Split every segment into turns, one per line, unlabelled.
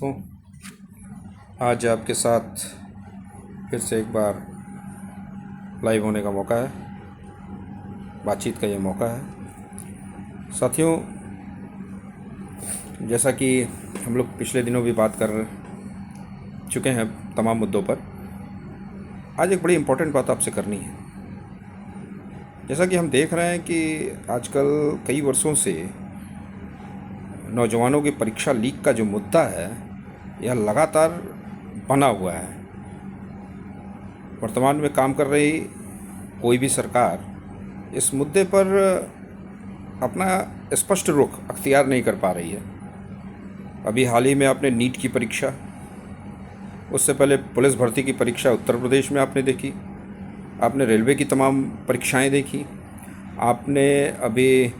दोस्तों, आज आपके साथ फिर से एक बार लाइव होने का मौका है, बातचीत का ये मौका है। साथियों, जैसा कि हम लोग पिछले दिनों भी बात कर चुके हैं तमाम मुद्दों पर, आज एक बड़ी इम्पोर्टेंट बात आपसे करनी है। जैसा कि हम देख रहे हैं कि आजकल कई वर्षों से नौजवानों की परीक्षा लीक का जो मुद्दा है यह लगातार बना हुआ है। वर्तमान में काम कर रही कोई भी सरकार इस मुद्दे पर अपना स्पष्ट रुख अख्तियार नहीं कर पा रही है। अभी हाल ही में आपने नीट की परीक्षा, उससे पहले पुलिस भर्ती की परीक्षा उत्तर प्रदेश में आपने देखी, आपने रेलवे की तमाम परीक्षाएं देखी, आपने अभी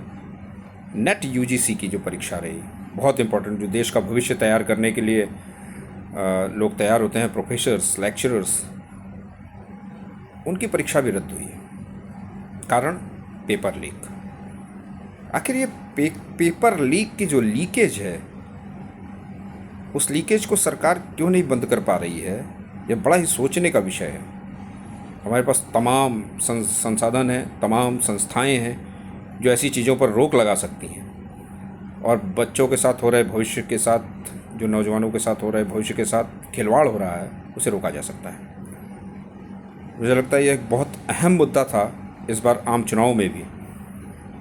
नेट यूजीसी की जो परीक्षा रही, बहुत इम्पोर्टेंट, जो देश का भविष्य तैयार करने के लिए लोग तैयार होते हैं, प्रोफेसर्स, लेक्चरर्स, उनकी परीक्षा भी रद्द हुई है। कारण पेपर लीक। आखिर ये पेपर लीक की जो लीकेज है, उस लीकेज को सरकार क्यों नहीं बंद कर पा रही है, यह बड़ा ही सोचने का विषय है। हमारे पास तमाम संसाधन हैं, तमाम संस्थाएं हैं जो ऐसी चीज़ों पर रोक लगा सकती हैं, और बच्चों के साथ हो रहे भविष्य के साथ, जो नौजवानों के साथ हो रहे भविष्य के साथ खिलवाड़ हो रहा है, उसे रोका जा सकता है। मुझे लगता है यह एक बहुत अहम मुद्दा था इस बार आम चुनाव में भी,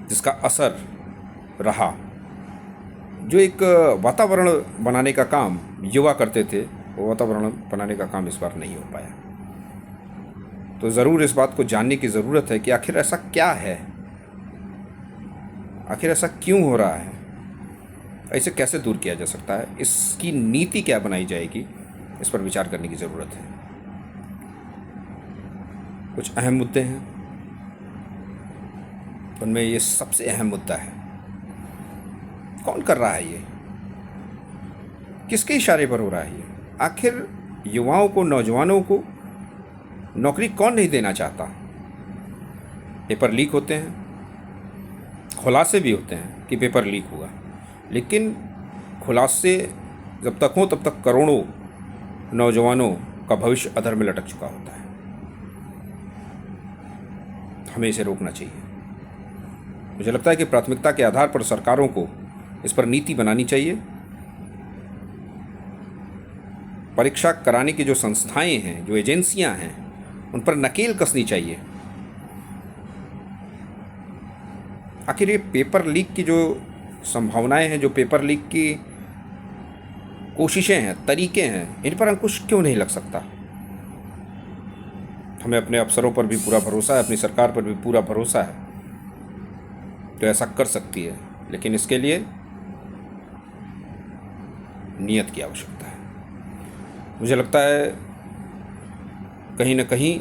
जिसका असर रहा। जो एक वातावरण बनाने का काम युवा करते थे, वो वातावरण बनाने का काम इस बार नहीं हो पाया। तो ज़रूर इस बात को जानने की ज़रूरत है कि आखिर ऐसा क्या है, आखिर ऐसा क्यों हो रहा है, इसे कैसे दूर किया जा सकता है, इसकी नीति क्या बनाई जाएगी, इस पर विचार करने की ज़रूरत है। कुछ अहम मुद्दे हैं, उनमें ये सबसे अहम मुद्दा है, कौन कर रहा है ये, किसके इशारे पर हो रहा है ये। आखिर युवाओं को, नौजवानों को नौकरी कौन नहीं देना चाहता। पेपर लीक होते हैं, खुलासे भी होते हैं कि पेपर लीक हुआ, लेकिन खुलासे जब तक हों तब तक करोड़ों नौजवानों का भविष्य अधर में लटक चुका होता है। हमें इसे रोकना चाहिए। मुझे लगता है कि प्राथमिकता के आधार पर सरकारों को इस पर नीति बनानी चाहिए। परीक्षा कराने की जो संस्थाएं हैं, जो एजेंसियां हैं, उन पर नकेल कसनी चाहिए। आखिर ये पेपर लीक की जो संभावनाएं हैं, जो पेपर लीक की कोशिशें हैं, तरीके हैं, इन पर अंकुश क्यों नहीं लग सकता। हमें अपने अफसरों पर भी पूरा भरोसा है, अपनी सरकार पर भी पूरा भरोसा है, तो ऐसा कर सकती है, लेकिन इसके लिए नियत की आवश्यकता है। मुझे लगता है कहीं ना कहीं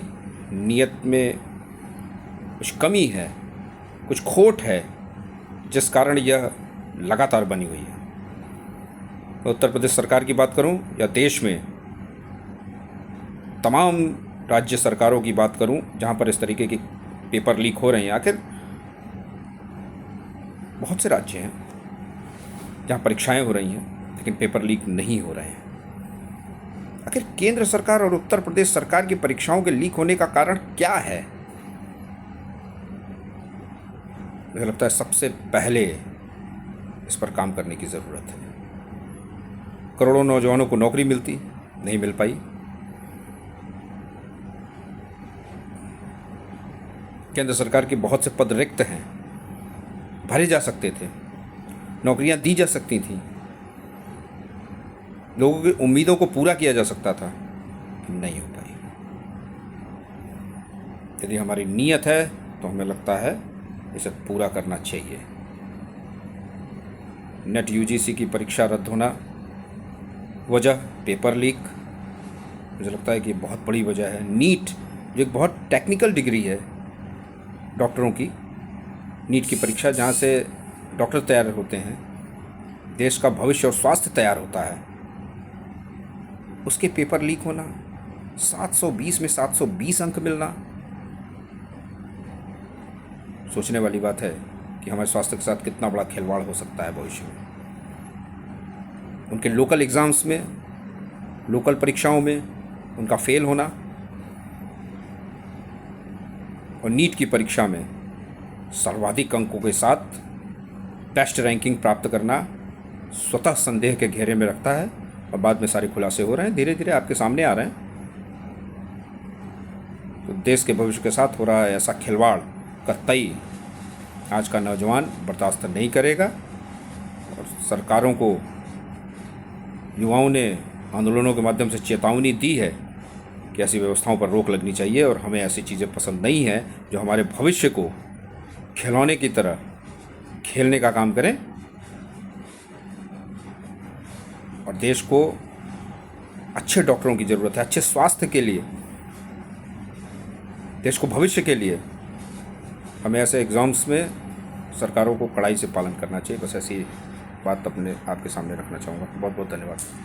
नियत में कुछ कमी है, कुछ खोट है, जिस कारण यह लगातार बनी हुई है। मैं उत्तर प्रदेश सरकार की बात करूं या देश में तमाम राज्य सरकारों की बात करूं जहां पर इस तरीके की पेपर लीक हो रहे हैं, आखिर बहुत से राज्य हैं जहां परीक्षाएं हो रही हैं लेकिन पेपर लीक नहीं हो रहे हैं। आखिर केंद्र सरकार और उत्तर प्रदेश सरकार की परीक्षाओं के लीक होने का कारण क्या है। मुझे लगता है सबसे पहले इस पर काम करने की ज़रूरत है। करोड़ों नौजवानों को नौकरी नहीं मिल पाई। केंद्र सरकार के बहुत से पद रिक्त हैं, भरे जा सकते थे, नौकरियां दी जा सकती थीं, लोगों की उम्मीदों को पूरा किया जा सकता था, नहीं हो पाई। यदि हमारी नीयत है तो हमें लगता है इसे पूरा करना चाहिए। नेट यूजीसी की परीक्षा रद्द होना, वजह पेपर लीक, मुझे लगता है कि बहुत बड़ी वजह है। नीट जो एक बहुत टेक्निकल डिग्री है डॉक्टरों की, नीट की परीक्षा जहाँ से डॉक्टर तैयार होते हैं, देश का भविष्य और स्वास्थ्य तैयार होता है, उसके पेपर लीक होना, 720 में 720 अंक मिलना, सोचने वाली बात है कि हमारे स्वास्थ्य के साथ कितना बड़ा खिलवाड़ हो सकता है भविष्य में। उनके लोकल एग्ज़ाम्स में, लोकल परीक्षाओं में उनका फेल होना और नीट की परीक्षा में सर्वाधिक अंकों के साथ बेस्ट रैंकिंग प्राप्त करना स्वतः संदेह के घेरे में रखता है। और बाद में सारे खुलासे हो रहे हैं, धीरे धीरे आपके सामने आ रहे हैं। तो देश के भविष्य के साथ हो रहा है ऐसा खिलवाड़ कतई आज का नौजवान बर्दाश्त नहीं करेगा। और सरकारों को युवाओं ने आंदोलनों के माध्यम से चेतावनी दी है कि ऐसी व्यवस्थाओं पर रोक लगनी चाहिए और हमें ऐसी चीज़ें पसंद नहीं हैं जो हमारे भविष्य को खिलौने की तरह खेलने का काम करें। और देश को अच्छे डॉक्टरों की ज़रूरत है, अच्छे स्वास्थ्य के लिए, देश को भविष्य के लिए हमें ऐसे एग्ज़ाम्स में सरकारों को कड़ाई से पालन करना चाहिए। बस ऐसी बात अपने आपके सामने रखना चाहूँगा। बहुत बहुत धन्यवाद।